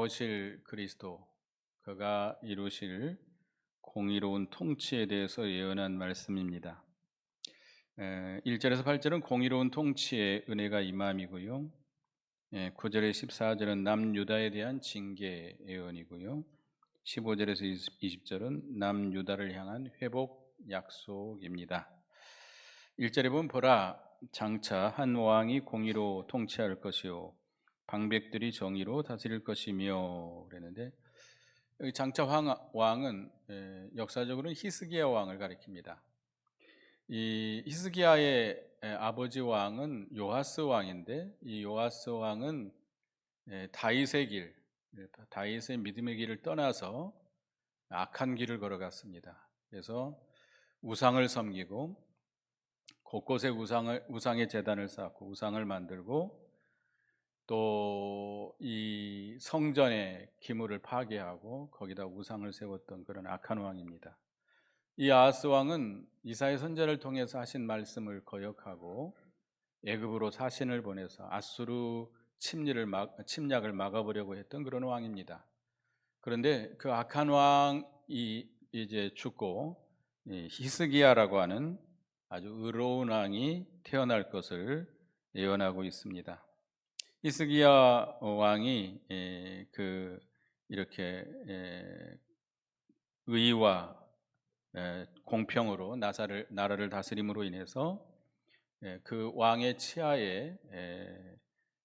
오실 그리스도, 그가 이루실 공의로운 통치에 대해서 예언한 말씀입니다. 1절에서 8절은 공의로운 통치의 은혜가 임함이고요. 9절에 14절은 남유다에 대한 징계 예언이고요. 15절에서 20절은 남유다를 향한 회복 약속입니다. 1절에 보면 보라, 장차 한 왕이 공의로 통치할 것이요 방백들이 정의로 다스릴 것이며 그랬는데, 여기 장차 왕은 역사적으로는 히스기야 왕을 가리킵니다. 이 히스기야의 아버지 왕은 요아스 왕인데, 이 요아스 왕은 다윗의 길, 다윗의 믿음의 길을 떠나서 악한 길을 걸어갔습니다. 그래서 우상을 섬기고 곳곳에 우상의 제단을 쌓고 우상을 만들고, 또 이 성전의 기물을 파괴하고 거기다 우상을 세웠던 그런 악한 왕입니다. 이 아하스 왕은 이사야 선지자를 통해서 하신 말씀을 거역하고 애굽으로 사신을 보내서 아수르 침략을 막아보려고 했던 그런 왕입니다. 그런데 그 악한 왕이 이제 죽고 히스기야라고 하는 아주 의로운 왕이 태어날 것을 예언하고 있습니다. 히스기야 왕이 이렇게 의와 공평으로 나라를 다스림으로 인해서 그 왕의 치하에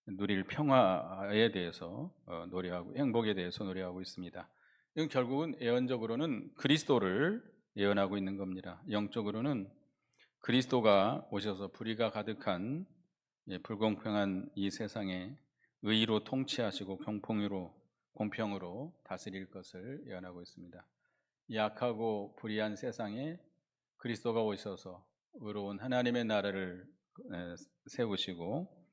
누릴 평화에 대해서 노래하고 행복에 대해서 노래하고 있습니다. 이건 결국은 예언적으로는 그리스도를 예언하고 있는 겁니다. 영적으로는 그리스도가 오셔서 불의가 가득한 불공평한 이 세상에 의로 통치하시고 공평으로 다스릴 것을 예언하고 있습니다. 이 악하고 불의한 세상에 그리스도가 오셔서 의로운 하나님의 나라를 세우시고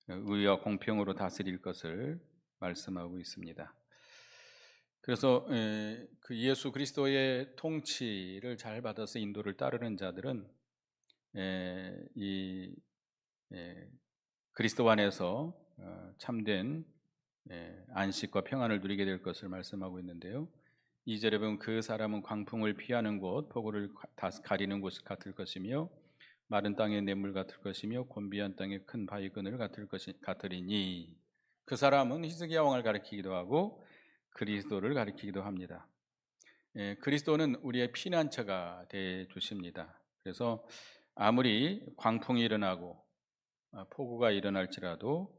의와 공평으로 다스릴 것을 말씀하고 있습니다. 그래서 그 예수 그리스도의 통치를 잘 받아서 인도를 따르는 자들은 이 그리스도 안에서 참된 안식과 평안을 누리게 될 것을 말씀하고 있는데요. 2절에 보면 그 사람은 광풍을 피하는 곳, 폭우를 가리는 곳 같을 것이며 마른 땅의 냇물 같을 것이며 곤비한 땅의 큰 바위 그늘 같으리니, 그 사람은 히스기야 왕을 가리키기도 하고 그리스도를 가리키기도 합니다. 그리스도는 우리의 피난처가 돼 주십니다. 그래서 아무리 광풍이 일어나고 폭우가 일어날지라도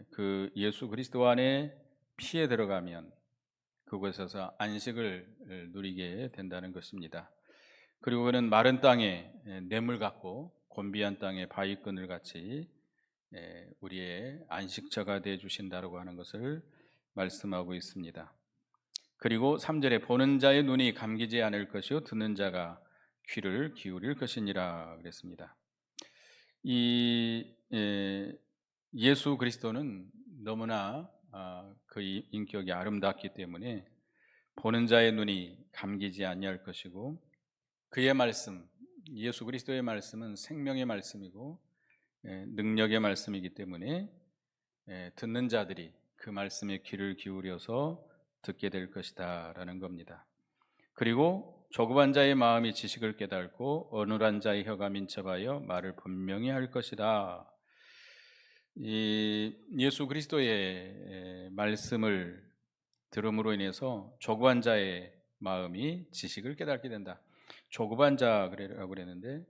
그 예수 그리스도 안에 피해 들어가면 그곳에서 안식을 누리게 된다는 것입니다. 그리고 그는 마른 땅에 냇물 같고 곤비한 땅에 바위끈을 같이 우리의 안식처가 되어 주신다고 하는 것을 말씀하고 있습니다. 그리고 3절에 보는 자의 눈이 감기지 않을 것이요 듣는 자가 귀를 기울일 것이니라 그랬습니다. 이 예수 그리스도는 너무나 그 인격이 아름답기 때문에 보는 자의 눈이 감기지 아니할 것이고, 그의 말씀, 예수 그리스도의 말씀은 생명의 말씀이고 능력의 말씀이기 때문에 듣는 자들이 그 말씀에 귀를 기울여서 듣게 될 것이다 라는 겁니다. 그리고 조급한 자의 마음이 지식을 깨닫고 어눌한 자의 혀가 민첩하여 말을 분명히 할 것이다. 이 예수 그리스도의 말씀을 들음으로 인해서 조급한 자의 마음이 지식을 깨닫게 된다. 조급한 자라고 그랬는데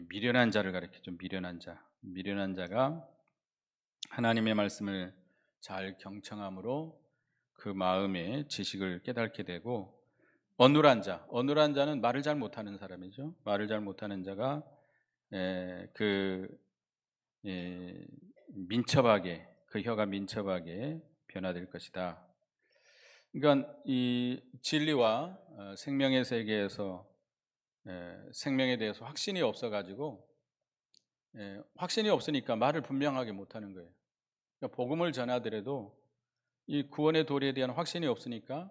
미련한 자를 가리키죠. 미련한 자가 하나님의 말씀을 잘 경청함으로 그 마음의 지식을 깨닫게 되고, 어눌한 자는 말을 잘 못하는 사람이죠. 말을 잘 못하는 자가 그 혀가 민첩하게 변화될 것이다. 그러니까 이 진리와 생명의 세계에서 생명에 대해서 확신이 없어가지고 확신이 없으니까 말을 분명하게 못하는 거예요. 그러니까 복음을 전하더라도 이 구원의 도리에 대한 확신이 없으니까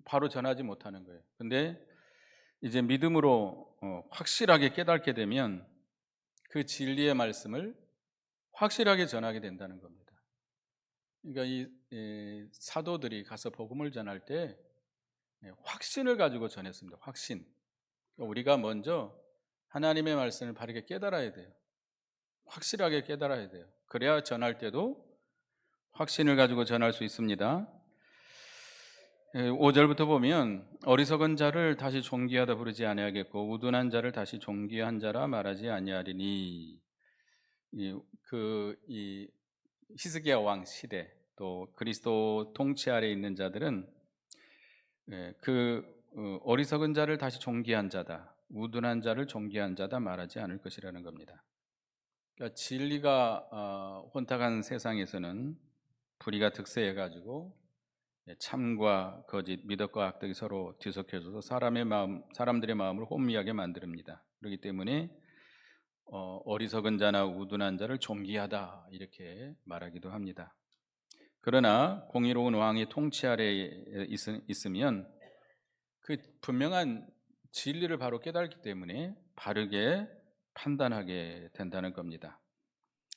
바로 전하지 못하는 거예요. 근데 이제 믿음으로 확실하게 깨닫게 되면 그 진리의 말씀을 확실하게 전하게 된다는 겁니다. 그러니까 이 사도들이 가서 복음을 전할 때 확신을 가지고 전했습니다. 확신. 그러니까 우리가 먼저 하나님의 말씀을 바르게 깨달아야 돼요. 확실하게 깨달아야 돼요. 그래야 전할 때도 확신을 가지고 전할 수 있습니다. 5절부터 보면 어리석은 자를 다시 존귀하다 부르지 아니하겠고 우둔한 자를 다시 존귀한 자라 말하지 아니하리니. 이 히스기야 왕 시대 또 그리스도 통치 아래 있는 자들은 어리석은 자를 다시 존귀한 자다, 우둔한 자를 존귀한 자다 말하지 않을 것이라는 겁니다. 그러니까 진리가 혼탁한 세상에서는 불의가 득세해가지고 참과 거짓, 미덕과 악덕이 서로 뒤섞여져서 사람들의 마음을 혼미하게 만듭니다. 그렇기 때문에 어리석은 자나 우둔한 자를 존귀하다 이렇게 말하기도 합니다. 그러나 공의로운 왕이 통치 아래에 있으면 그 분명한 진리를 바로 깨닫기 때문에 바르게 판단하게 된다는 겁니다.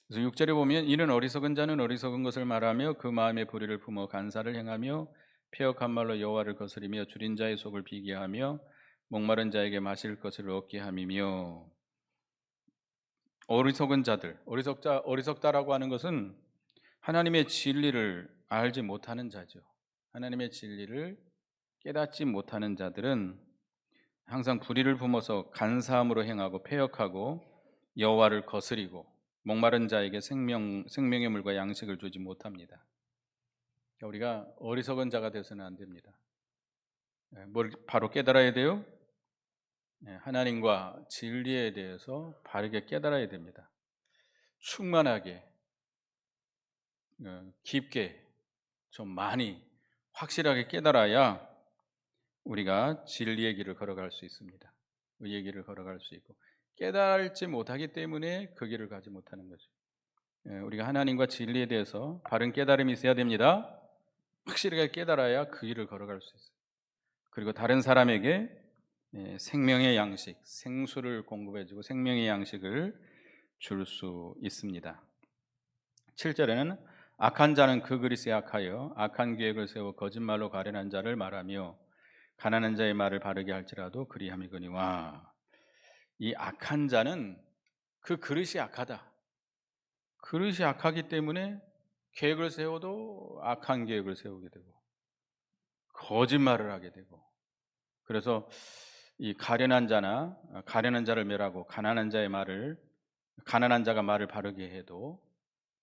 그래서 6절에 보면 이는 어리석은 자는 어리석은 것을 말하며 그 마음에 불의를 품어 간사를 행하며 패역한 말로 여호와를 거스리며 줄인 자의 속을 비게 하며 목마른 자에게 마실 것을 얻게 함이며. 어리석은 자들, 어리석다라고 하는 것은 하나님의 진리를 알지 못하는 자죠. 하나님의 진리를 깨닫지 못하는 자들은 항상 불의를 품어서 간사함으로 행하고 패역하고 여호와를 거스리고 목마른 자에게 생명의 물과 양식을 주지 못합니다. 우리가 어리석은 자가 되어서는 안 됩니다. 뭘 바로 깨달아야 돼요? 하나님과 진리에 대해서 바르게 깨달아야 됩니다. 충만하게, 깊게, 좀 많이 확실하게 깨달아야 우리가 진리의 길을 걸어갈 수 있습니다. 의의 길을 걸어갈 수 있고, 깨달지 못하기 때문에 그 길을 가지 못하는 거죠. 우리가 하나님과 진리에 대해서 바른 깨달음이 있어야 됩니다. 확실하게 깨달아야 그 길을 걸어갈 수 있어요. 그리고 다른 사람에게 생명의 양식, 생수를 공급해주고 생명의 양식을 줄 수 있습니다. 7절에는 악한 자는 그 그릇에 악하여 악한 계획을 세워 거짓말로 가련한 자를 말하며 가난한 자의 말을 바르게 할지라도 그리함이거니와. 이 악한 자는 그 그릇이 악하다. 그릇이 악하기 때문에 계획을 세워도 악한 계획을 세우게 되고 거짓말을 하게 되고, 그래서 이 가련한 자를 멸하고 가난한 자가 말을 바르게 해도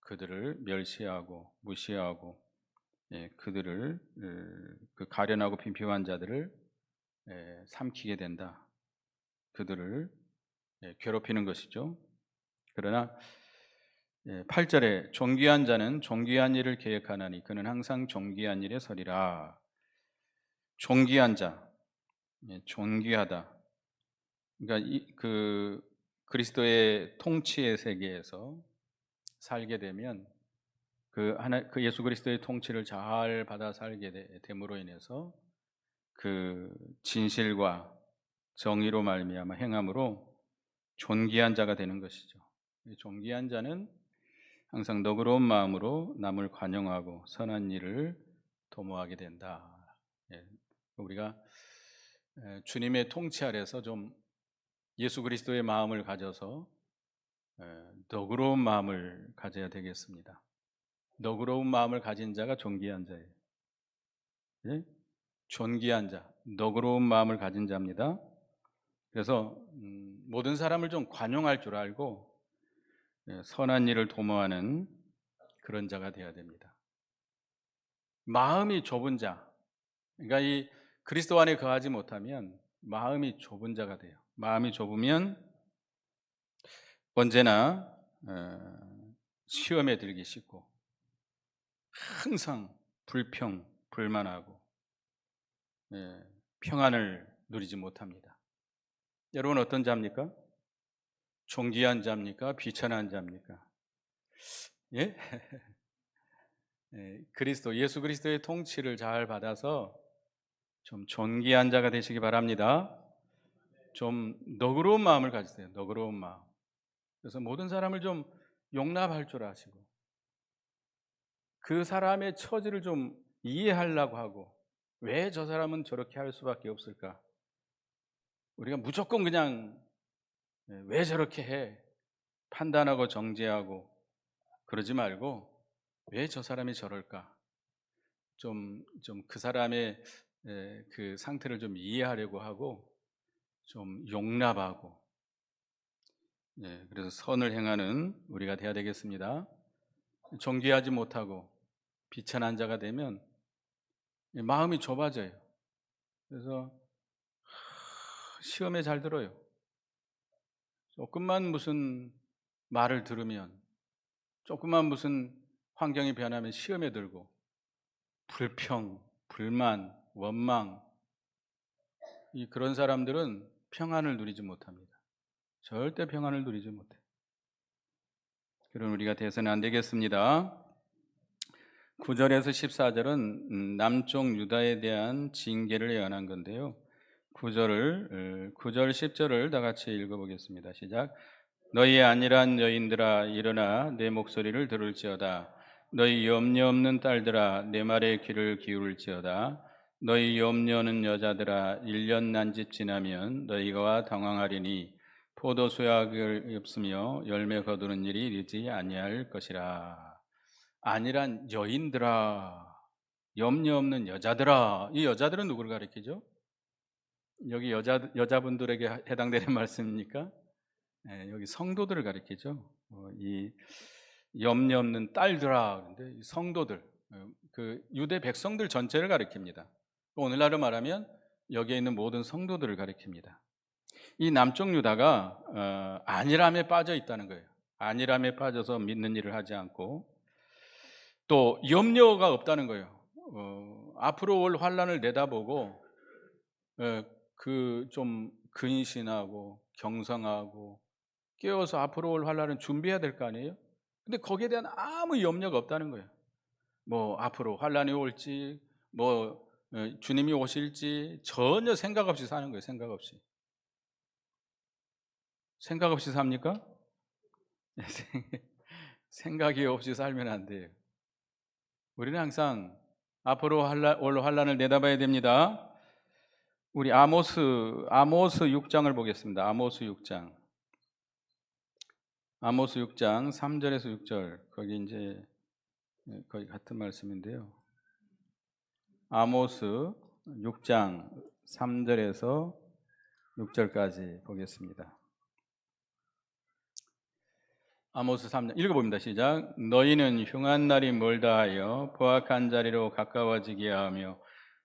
그들을 멸시하고 무시하고 그들을 그 가련하고 빈핍한 자들을 삼키게 된다. 그들을 괴롭히는 것이죠. 그러나 8절에 존귀한 자는 존귀한 일을 계획하나니 그는 항상 존귀한 일에 서리라. 존귀한 자, 존귀하다. 그러니까 그 그리스도의 통치의 세계에서 살게 되면 그 예수 그리스도의 통치를 잘 받아 살게 됨으로 인해서 그 진실과 정의로 말미암아 행함으로 존귀한 자가 되는 것이죠. 존귀한 자는 항상 너그러운 마음으로 남을 관용하고 선한 일을 도모하게 된다. 우리가 주님의 통치 아래서 좀 예수 그리스도의 마음을 가져서 너그러운 마음을 가져야 되겠습니다. 너그러운 마음을 가진 자가 존귀한 자예요. 존귀한 자, 너그러운 마음을 가진 자입니다. 그래서 모든 사람을 좀 관용할 줄 알고 선한 일을 도모하는 그런 자가 되어야 됩니다. 마음이 좁은 자, 그러니까 이 그리스도 안에 거하지 못하면 마음이 좁은 자가 돼요. 마음이 좁으면 언제나 시험에 들기 쉽고 항상 불만하고 평안을 누리지 못합니다. 여러분 어떤 자입니까? 존귀한 자입니까? 비천한 자입니까? 예? 예수 그리스도의 통치를 잘 받아서 좀 존귀한 자가 되시기 바랍니다. 좀 너그러운 마음을 가지세요. 너그러운 마음. 그래서 모든 사람을 좀 용납할 줄 아시고 그 사람의 처지를 좀 이해하려고 하고, 왜 저 사람은 저렇게 할 수밖에 없을까? 우리가 무조건 그냥 왜 저렇게 해? 판단하고 정죄하고 그러지 말고, 왜 저 사람이 저럴까? 좀 그 사람의 그 상태를 좀 이해하려고 하고, 좀 용납하고, 그래서 선을 행하는 우리가 돼야 되겠습니다. 정죄하지 못하고 비천한 자가 되면 마음이 좁아져요. 그래서 시험에 잘 들어요. 조금만 무슨 말을 들으면, 조금만 무슨 환경이 변하면 시험에 들고, 불평, 불만, 원망, 그런 사람들은 평안을 누리지 못합니다. 절대 평안을 누리지 못해요. 그런 우리가 돼서는 안 되겠습니다. 9절에서 14절은 남쪽 유다에 대한 징계를 예언한 건데요. 9절 10절을 다 같이 읽어보겠습니다. 시작. 너희 안일한 여인들아 일어나 내 목소리를 들을지어다. 너희 염려 없는 딸들아 내 말에 귀를 기울일지어다. 너희 염려 없는 여자들아 1년 난집 지나면 너희가 당황하리니 포도 수확이 없으며 열매 거두는 일이 이르지 아니할 것이라. 안일한 여인들아, 염려 없는 여자들아. 이 여자들은 누구를 가리키죠? 여기 여자분들에게 해당되는 말씀입니까? 여기 성도들을 가리키죠. 이 염려 없는 딸들아. 그런데 성도들, 그 유대 백성들 전체를 가리킵니다. 오늘날로 말하면 여기에 있는 모든 성도들을 가리킵니다. 이 남쪽 유다가 안일함에 빠져 있다는 거예요. 안일함에 빠져서 믿는 일을 하지 않고, 또 염려가 없다는 거예요. 앞으로 올 환란을 내다보고 그 좀 근신하고 경성하고 깨어서 앞으로 올 환란을 준비해야 될 거 아니에요? 근데 거기에 대한 아무 염려가 없다는 거예요. 뭐 앞으로 환란이 올지, 뭐 주님이 오실지 전혀 생각 없이 사는 거예요. 생각 없이. 생각 없이 삽니까? 생각이 없이 살면 안 돼요. 우리는 항상 앞으로 올 환란을 내다봐야 됩니다. 우리 아모스 6장을 보겠습니다. 아모스 6장 3절에서 6절, 거기 이제 거의 같은 말씀인데요. 아모스 6장 3절에서 6절까지 보겠습니다. 아모스 3장 읽어봅니다. 시작. 너희는 흉한 날이 멀다 하여 포악한 자리로 가까워지게 하며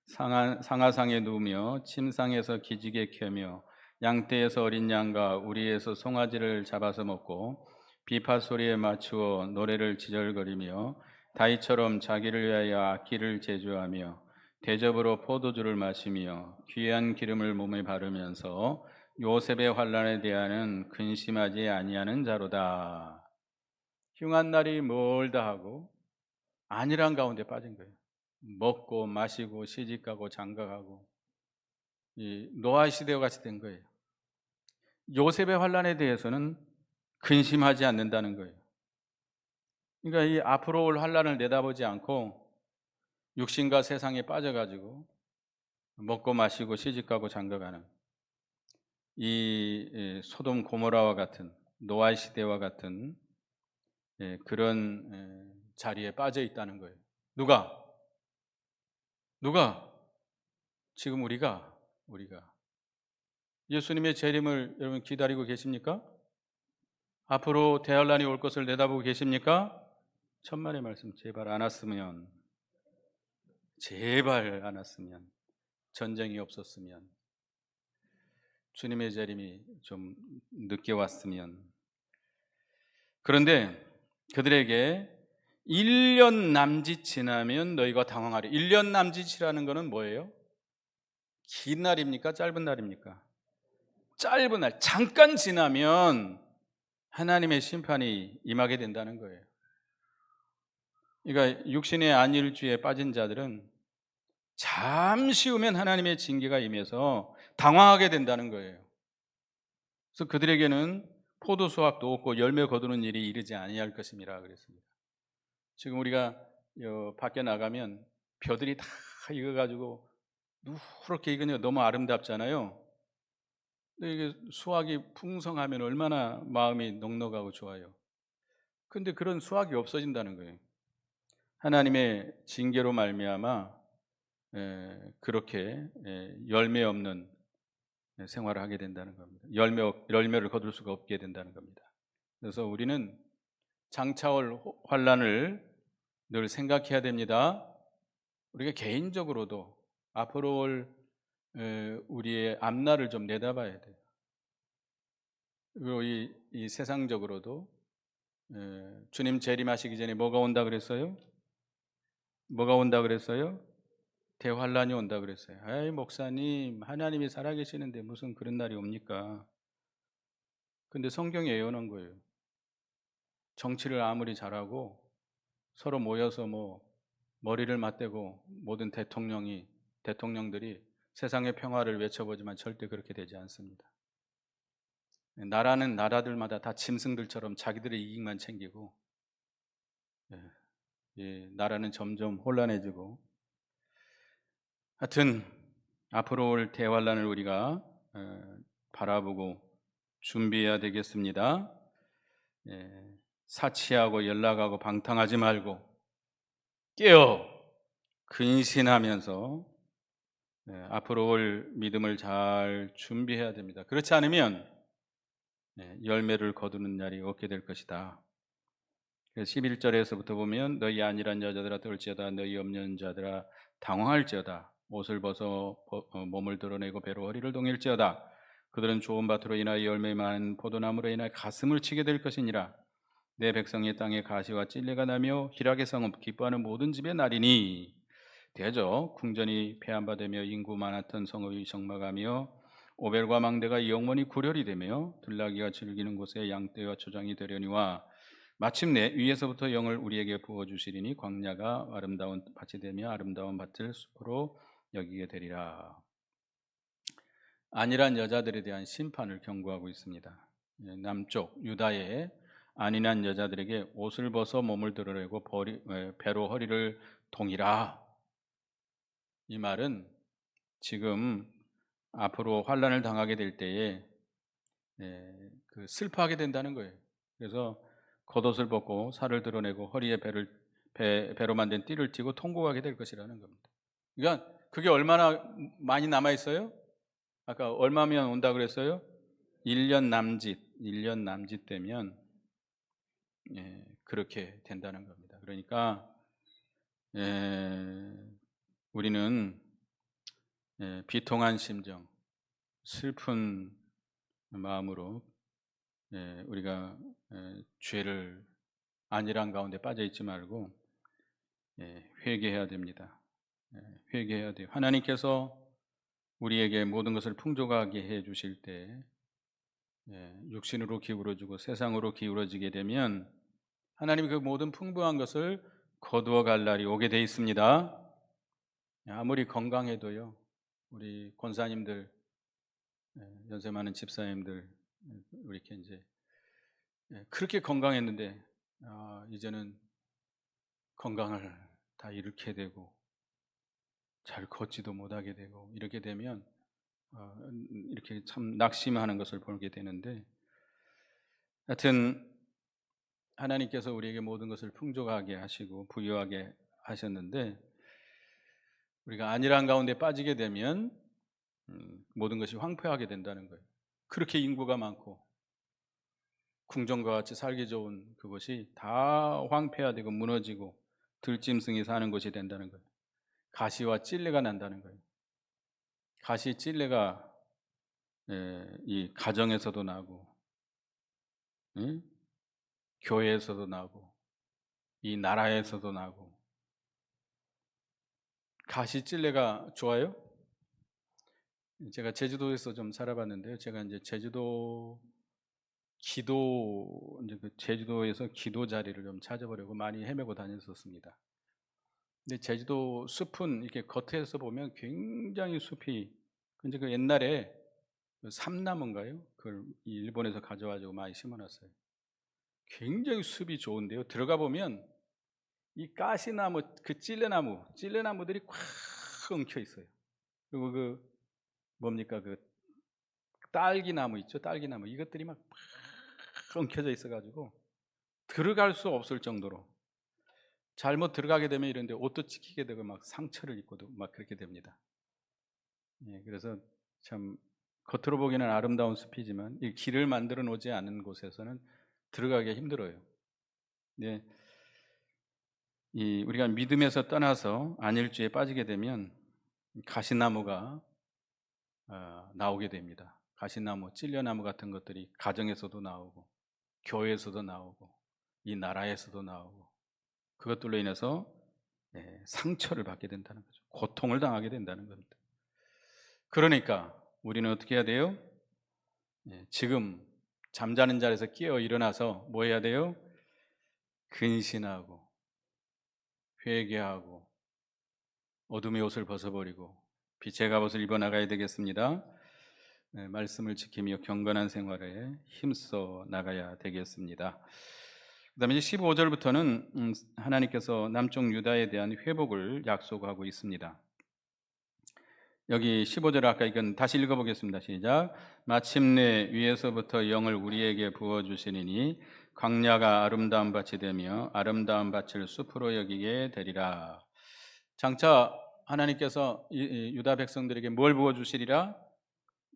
상하상에 누우며 침상에서 기지개 켜며 양떼에서 어린 양과 우리에서 송아지를 잡아서 먹고 비파 소리에 맞추어 노래를 지절거리며 다윗처럼 자기를 위하여 악기를 제주하며 대접으로 포도주를 마시며 귀한 기름을 몸에 바르면서 요셉의 환난에 대하여는 근심하지 아니하는 자로다. 흉한 날이 멀다 하고 안일한 가운데 빠진 거예요. 먹고 마시고 시집가고 장가가고 이 노아 시대와 같이 된 거예요. 요셉의 환난에 대해서는 근심하지 않는다는 거예요. 그러니까 이 앞으로 올 환난을 내다보지 않고 육신과 세상에 빠져가지고 먹고 마시고 시집가고 장가가는 이 소돔 고모라와 같은 노아 시대와 같은 그런 자리에 빠져 있다는 거예요. 누가? 지금 우리가 예수님의 재림을 여러분 기다리고 계십니까? 앞으로 대환란이 올 것을 내다보고 계십니까? 천만의 말씀, 제발 안 왔으면, 전쟁이 없었으면, 주님의 재림이 좀 늦게 왔으면. 그런데 그들에게 1년 남짓 지나면 너희가 당황하리. 1년 남짓이라는 것은 뭐예요? 긴 날입니까? 짧은 날입니까? 짧은 날, 잠깐 지나면 하나님의 심판이 임하게 된다는 거예요. 그러니까 육신의 안일주의에 빠진 자들은 잠시 후면 하나님의 징계가 임해서 당황하게 된다는 거예요. 그래서 그들에게는 포도 수확도 없고 열매 거두는 일이 이르지 아니할 것입니다. 그랬습니다. 지금 우리가 밖에 나가면 벼들이 다 익어가지고 누렇게 익으니까 너무 아름답잖아요. 근데 이게 수확이 풍성하면 얼마나 마음이 넉넉하고 좋아요. 근데 그런 수확이 없어진다는 거예요. 하나님의 징계로 말미암아 그렇게 열매 없는 생활을 하게 된다는 겁니다. 열매를 거둘 수가 없게 된다는 겁니다. 그래서 우리는 장차올 환란을 늘 생각해야 됩니다. 우리가 개인적으로도 앞으로 올 우리의 앞날을 좀 내다봐야 돼요. 그리고 이 세상적으로도 주님 재림하시기 전에 뭐가 온다 그랬어요? 뭐가 온다 그랬어요? 대환란이 온다 그랬어요. 에이 목사님, 하나님이 살아계시는데 무슨 그런 날이 옵니까? 근데 성경이 예언한 거예요. 정치를 아무리 잘하고 서로 모여서 머리를 맞대고 모든 대통령들이 세상의 평화를 외쳐보지만 절대 그렇게 되지 않습니다. 나라는 나라들마다 다 짐승들처럼 자기들의 이익만 챙기고 나라는 점점 혼란해지고, 하여튼 앞으로 올 대환란을 우리가 바라보고 준비해야 되겠습니다. 사치하고 연락하고 방탕하지 말고 깨어 근신하면서 앞으로 올 믿음을 잘 준비해야 됩니다. 그렇지 않으면 열매를 거두는 날이 없게 될 것이다. 11절에서부터 보면 너희 아니란 여자들아 떨지어다 너희 없는 자들아 당황할지어다 옷을 벗어 몸을 드러내고 배로 허리를 동일지어다 그들은 좋은 밭으로 인하여 열매 많은 포도나무로 인하여 가슴을 치게 될 것이니라 내 백성의 땅에 가시와 찔레가 나며 희락의 성읍 기뻐하는 모든 집의 날이니 대저 궁전이 폐한바되며 인구 많았던 성읍이 적막하며 오벨과 망대가 영원히 구렬이 되며 들나귀가 즐기는 곳에 양떼와 초장이 되려니와 마침내 위에서부터 영을 우리에게 부어주시리니 광야가 아름다운 밭이 되며 아름다운 밭을 숲으로 여기게 되리라. 안일한 여자들에 대한 심판을 경고하고 있습니다. 남쪽 유다의 안일한 여자들에게 옷을 벗어 몸을 드러내고 배로 허리를 동이라. 이 말은 지금 앞으로 환란을 당하게 될 때에 슬퍼하게 된다는 거예요. 그래서 겉옷을 벗고 살을 드러내고 허리에 배로 만든 띠를 띠고 통곡하게 될 것이라는 겁니다. 그러니까 그게 얼마나 많이 남아 있어요? 아까 얼마면 온다 그랬어요? 1년 남짓 되면 그렇게 된다는 겁니다. 그러니까 우리는 비통한 심정, 슬픈 마음으로 우리가 죄를 안일한 가운데 빠져 있지 말고 회개해야 됩니다. 회개해야 돼요. 하나님께서 우리에게 모든 것을 풍족하게 해 주실 때 육신으로 기울어지고 세상으로 기울어지게 되면 하나님이 그 모든 풍부한 것을 거두어 갈 날이 오게 돼 있습니다. 아무리 건강해도요. 우리 권사님들, 연세 많은 집사님들 우리 이렇게 이제 그렇게 건강했는데 이제는 건강을 다 잃게 되고 잘 걷지도 못하게 되고 이렇게 되면 이렇게 참 낙심하는 것을 보게 되는데, 하여튼 하나님께서 우리에게 모든 것을 풍족하게 하시고 부유하게 하셨는데 우리가 안일한 가운데 빠지게 되면 모든 것이 황폐하게 된다는 거예요. 그렇게 인구가 많고 궁전과 같이 살기 좋은 그것이 다 황폐화되고 무너지고 들짐승이 사는 곳이 된다는 거예요. 가시와 찔레가 난다는 거예요. 가시 찔레가 이 가정에서도 나고 교회에서도 나고 이 나라에서도 나고. 가시 찔레가 좋아요? 제가 제주도에서 좀 살아봤는데요. 제가 이제 제주도에서 기도 자리를 좀 찾아보려고 많이 헤매고 다녔었습니다. 근데 제주도 숲은 이렇게 겉에서 보면 굉장히 숲이, 근데 그 옛날에 삼나무인가요? 그걸 일본에서 가져와가지고 많이 심어놨어요. 굉장히 숲이 좋은데요. 들어가 보면 이 가시나무, 그 찔레나무들이 꽉 엉켜 있어요. 그리고 그 뭡니까, 그 딸기나무 있죠, 딸기나무, 이것들이 막 엉켜져 있어가지고 들어갈 수 없을 정도로, 잘못 들어가게 되면 이런데 옷도 찢기게 되고 막 상처를 입고도 막 그렇게 됩니다. 예, 그래서 참 겉으로 보기에는 아름다운 숲이지만 이 길을 만들어 놓지 않은 곳에서는 들어가기 힘들어요. 네, 이 우리가 믿음에서 떠나서 안일주의에 빠지게 되면 가시나무가 나오게 됩니다. 가시나무, 찔려나무 같은 것들이 가정에서도 나오고 교회에서도 나오고 이 나라에서도 나오고, 그것들로 인해서 상처를 받게 된다는 거죠. 고통을 당하게 된다는 겁니다. 그러니까 우리는 어떻게 해야 돼요? 지금 잠자는 자리에서 깨어 일어나서 뭐 해야 돼요? 근신하고 회개하고 어둠의 옷을 벗어버리고 빛의 갑옷을 입어 나가야 되겠습니다. 말씀을 지키며 경건한 생활에 힘써 나가야 되겠습니다. 그 다음에 15절부터는 하나님께서 남쪽 유다에 대한 회복을 약속하고 있습니다. 여기 15절 아까 이건 다시 읽어보겠습니다. 시작. 마침내 위에서부터 영을 우리에게 부어주시니 광야가 아름다운 밭이 되며 아름다운 밭을 숲으로 여기게 되리라. 장차 하나님께서 유다 백성들에게 뭘 부어주시리라?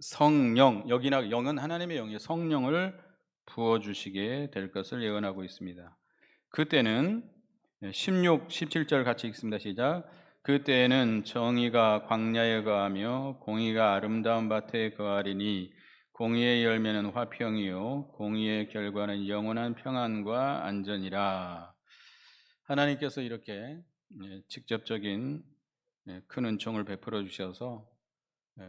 성령, 여기나 영은 하나님의 영이에요. 성령을 부어주시게 될 것을 예언하고 있습니다. 그때는 16, 17절 같이 읽습니다. 시작. 그때에는 정의가 광야에 거하며 공의가 아름다운 밭에 거하리니 공의의 열매는 화평이요 공의의 결과는 영원한 평안과 안전이라. 하나님께서 이렇게 직접적인 큰 은총을 베풀어 주셔서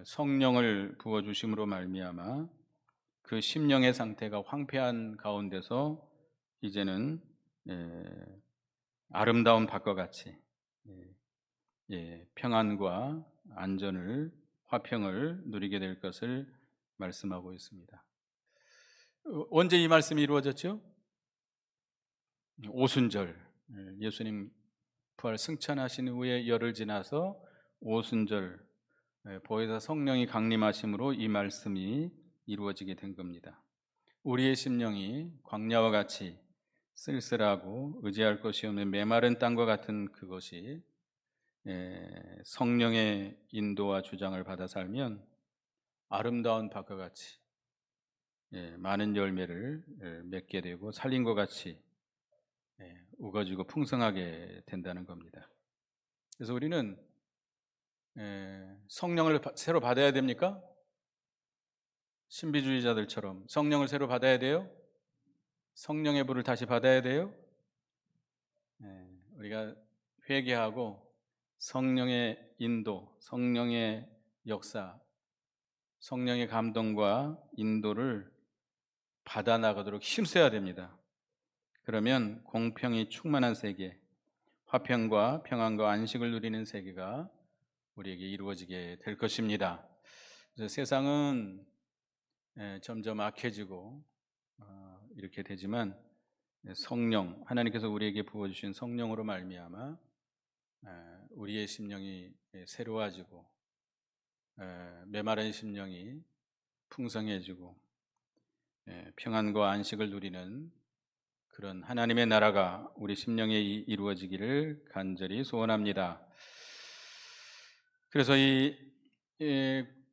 성령을 부어 주심으로 말미암아 그 심령의 상태가 황폐한 가운데서 이제는 아름다운 밭과 같이 평안과 안전을, 화평을 누리게 될 것을 말씀하고 있습니다. 언제 이 말씀이 이루어졌죠? 오순절, 예수님 부활 승천하신 후에 열흘 지나서 오순절 보혜사 성령이 강림하심으로 이 말씀이 이루어지게 된 겁니다. 우리의 심령이 광야와 같이 쓸쓸하고 의지할 것이 없는 메마른 땅과 같은 그것이 성령의 인도와 주장을 받아 살면 아름다운 밭과 같이 많은 열매를 맺게 되고 살린 것 같이 우거지고 풍성하게 된다는 겁니다. 그래서 우리는 성령을 새로 받아야 됩니까? 신비주의자들처럼 성령을 새로 받아야 돼요? 성령의 불을 다시 받아야 돼요? 우리가 회개하고 성령의 인도, 성령의 역사, 성령의 감동과 인도를 받아 나가도록 힘써야 됩니다. 그러면 공평이 충만한 세계, 화평과 평안과 안식을 누리는 세계가 우리에게 이루어지게 될 것입니다. 그래서 세상은 점점 악해지고 이렇게 되지만 성령, 하나님께서 우리에게 부어주신 성령으로 말미암아 우리의 심령이 새로워지고 메마른 심령이 풍성해지고 평안과 안식을 누리는 그런 하나님의 나라가 우리 심령에 이루어지기를 간절히 소원합니다. 그래서 이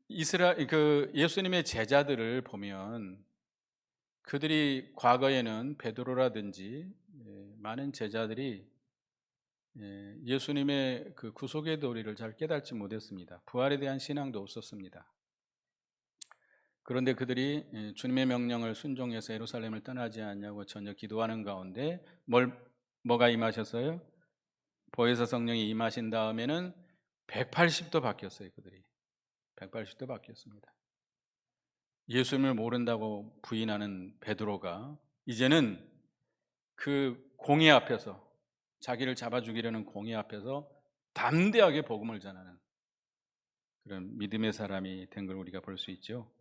이스라엘 예수님의 제자들을 보면 그들이 과거에는 베드로라든지 많은 제자들이 예수님의 그 구속의 도리를 잘 깨닫지 못했습니다. 부활에 대한 신앙도 없었습니다. 그런데 그들이 주님의 명령을 순종해서 예루살렘을 떠나지 않냐고 전혀 기도하는 가운데 뭐가 임하셨어요? 보혜사 성령이 임하신 다음에는 180도 바뀌었어요. 그들이 180도 바뀌었습니다. 예수님을 모른다고 부인하는 베드로가 이제는 그 공의 앞에서, 자기를 잡아 죽이려는 공의 앞에서 담대하게 복음을 전하는 그런 믿음의 사람이 된 걸 우리가 볼 수 있죠.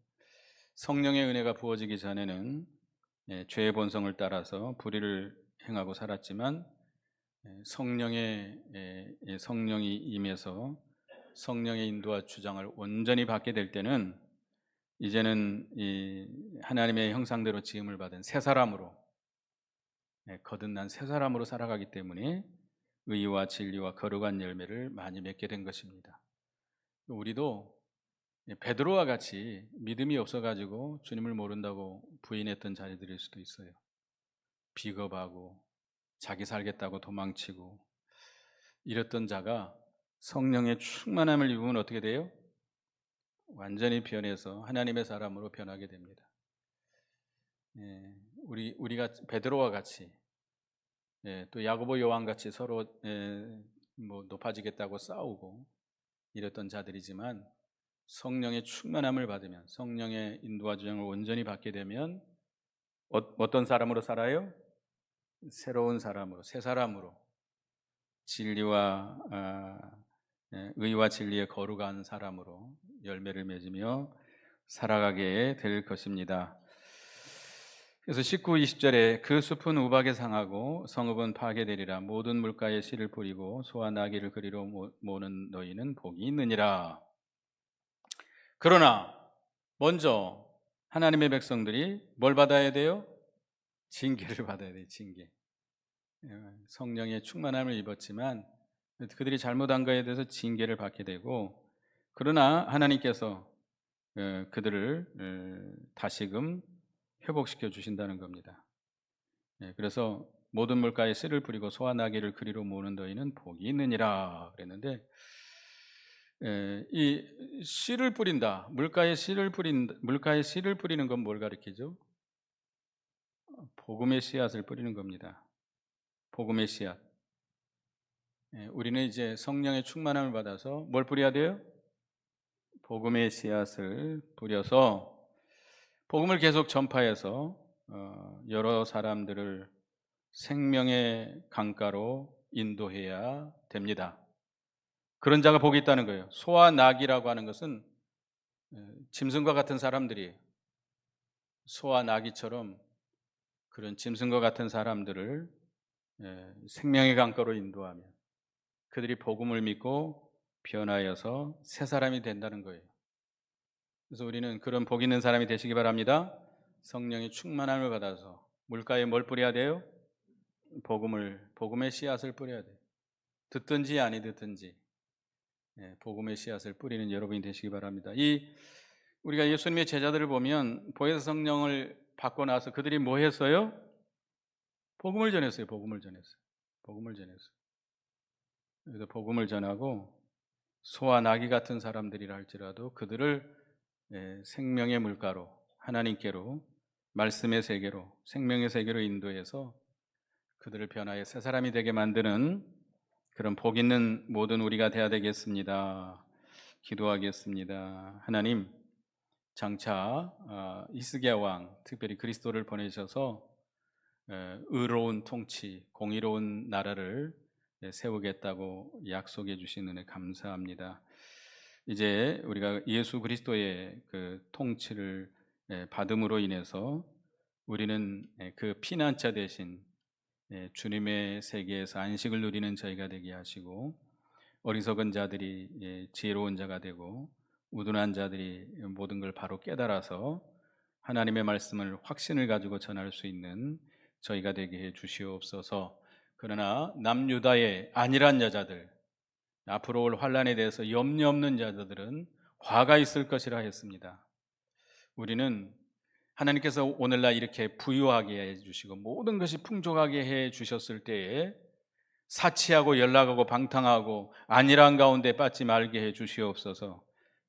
성령의 은혜가 부어지기 전에는 죄의 본성을 따라서 불의를 행하고 살았지만 성령이 임해서 성령의 인도와 주장을 온전히 받게 될 때는 이제는 이 하나님의 형상대로 지음을 받은 새 사람으로, 거듭난 새 사람으로 살아가기 때문에 의와 진리와 거룩한 열매를 많이 맺게 된 것입니다. 우리도 베드로와 같이 믿음이 없어가지고 주님을 모른다고 부인했던 자리들일 수도 있어요. 비겁하고 자기 살겠다고 도망치고 이랬던 자가 성령의 충만함을 입으면 어떻게 돼요? 완전히 변해서 하나님의 사람으로 변하게 됩니다. 우리가 베드로와 같이, 또 야고보 요한 같이 서로 높아지겠다고 싸우고 이랬던 자들이지만 성령의 충만함을 받으면, 성령의 인도와 주장을 온전히 받게 되면 어떤 사람으로 살아요? 새로운 사람으로, 새 사람으로, 의와 진리의 거룩한 사람으로 열매를 맺으며 살아가게 될 것입니다. 그래서 19, 20절에 그 숲은 우박에 상하고 성읍은 파괴되리라. 모든 물가에 씨를 뿌리고 소와 나귀를 그리로 모는 너희는 복이 있느니라. 그러나 먼저 하나님의 백성들이 뭘 받아야 돼요? 징계를 받아야 돼요. 징계. 성령의 충만함을 입었지만 그들이 잘못한 것에 대해서 징계를 받게 되고, 그러나 하나님께서 그들을 다시금 회복시켜 주신다는 겁니다. 그래서 모든 물가에 씨를 뿌리고 소와 나귀를 그리로 모는 너희는 복이 있느니라 그랬는데, 이 씨를 뿌린다, 물가에 씨를 뿌리는 건 뭘 가리키죠? 복음의 씨앗을 뿌리는 겁니다. 복음의 씨앗. 우리는 이제 성령의 충만함을 받아서 뭘 뿌려야 돼요? 복음의 씨앗을 뿌려서 복음을 계속 전파해서 여러 사람들을 생명의 강가로 인도해야 됩니다. 그런 자가 복이 있다는 거예요. 소와 나귀라고 하는 것은 짐승과 같은 사람들이에요. 소와 나귀처럼 그런 짐승과 같은 사람들을 생명의 강가로 인도하면 그들이 복음을 믿고 변하여서 새 사람이 된다는 거예요. 그래서 우리는 그런 복 있는 사람이 되시기 바랍니다. 성령의 충만함을 받아서 물가에 뭘 뿌려야 돼요? 복음의 씨앗을 뿌려야 돼요. 듣든지 아니 듣든지 복음의 씨앗을 뿌리는 여러분이 되시기 바랍니다. 우리가 예수님의 제자들을 보면 보혜사 성령을 받고 나서 그들이 뭐 했어요? 복음을 전했어요. 복음을 전했어요. 그래서 복음을 전하고 소와 나귀 같은 사람들이라 할지라도 그들을 생명의 물가로, 하나님께로, 말씀의 세계로, 생명의 세계로 인도해서 그들을 변화해 새 사람이 되게 만드는 그런 복 있는 모든 우리가 되어야 되겠습니다. 기도하겠습니다. 하나님, 장차 히스기야 왕, 특별히 그리스도를 보내셔서 의로운 통치, 공의로운 나라를 세우겠다고 약속해 주신 은혜 감사합니다. 이제 우리가 예수 그리스도의 그 통치를 받음으로 인해서 우리는 그 피난처 대신 주님의 세계에서 안식을 누리는 저희가 되게 하시고, 어리석은 자들이 지혜로운 자가 되고 우둔한 자들이 모든 걸 바로 깨달아서 하나님의 말씀을 확신을 가지고 전할 수 있는 저희가 되게 해 주시옵소서. 그러나 남유다의 안일한 여자들, 앞으로 올 환난에 대해서 염려 없는 자들은 화가 있을 것이라 했습니다. 우리는 하나님께서 오늘날 이렇게 부유하게 해주시고 모든 것이 풍족하게 해주셨을 때에 사치하고 연락하고 방탕하고 안일한 가운데 빠지 말게 해주시옵소서.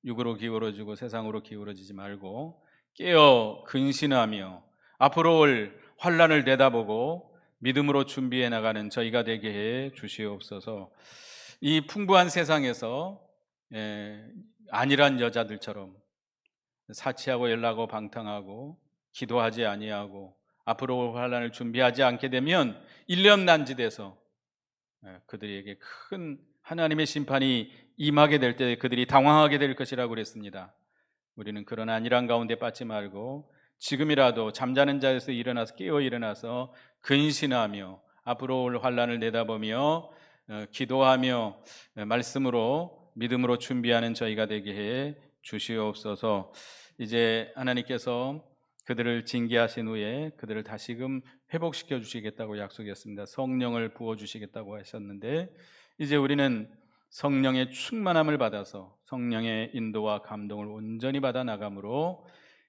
육으로 기울어지고 세상으로 기울어지지 말고 깨어 근신하며 앞으로 올 환난을 내다보고 믿음으로 준비해 나가는 저희가 되게 해 주시옵소서. 이 풍부한 세상에서 안일한 여자들처럼 사치하고 연락하고 방탕하고 기도하지 아니하고 앞으로 올 환난을 준비하지 않게 되면 일념난지돼서 그들에게 큰 하나님의 심판이 임하게 될 때 그들이 당황하게 될 것이라고 그랬습니다. 우리는 그런 안일한 가운데 빠지 말고 지금이라도 잠자는 자에서 일어나서 깨어 일어나서 근신하며 앞으로 올 환난을 내다보며 기도하며 말씀으로 믿음으로 준비하는 저희가 되게 해 주시옵소서. 이제 하나님께서 그들을 징계하신 후에 그들을 다시금 회복시켜 주시겠다고 약속했습니다. 성령을 부어 주시겠다고 하셨는데 이제 우리는 성령의 충만함을 받아서 성령의 인도와 감동을 온전히 받아 나감으로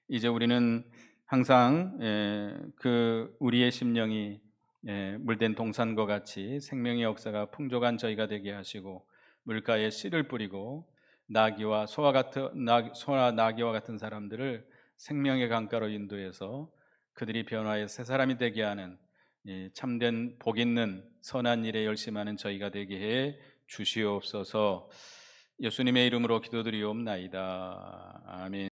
이제 우리는 항상 그 우리의 심령이 물된 동산과 같이 생명의 역사가 풍족한 저희가 되게 하시고 물가에 씨를 뿌리고 소와 나귀와 같은 사람들을 생명의 강가로 인도해서 그들이 변화해 새 사람이 되게 하는 참된 복 있는 선한 일에 열심하는 저희가 되게 해 주시옵소서. 예수님의 이름으로 기도드리옵나이다. 아멘.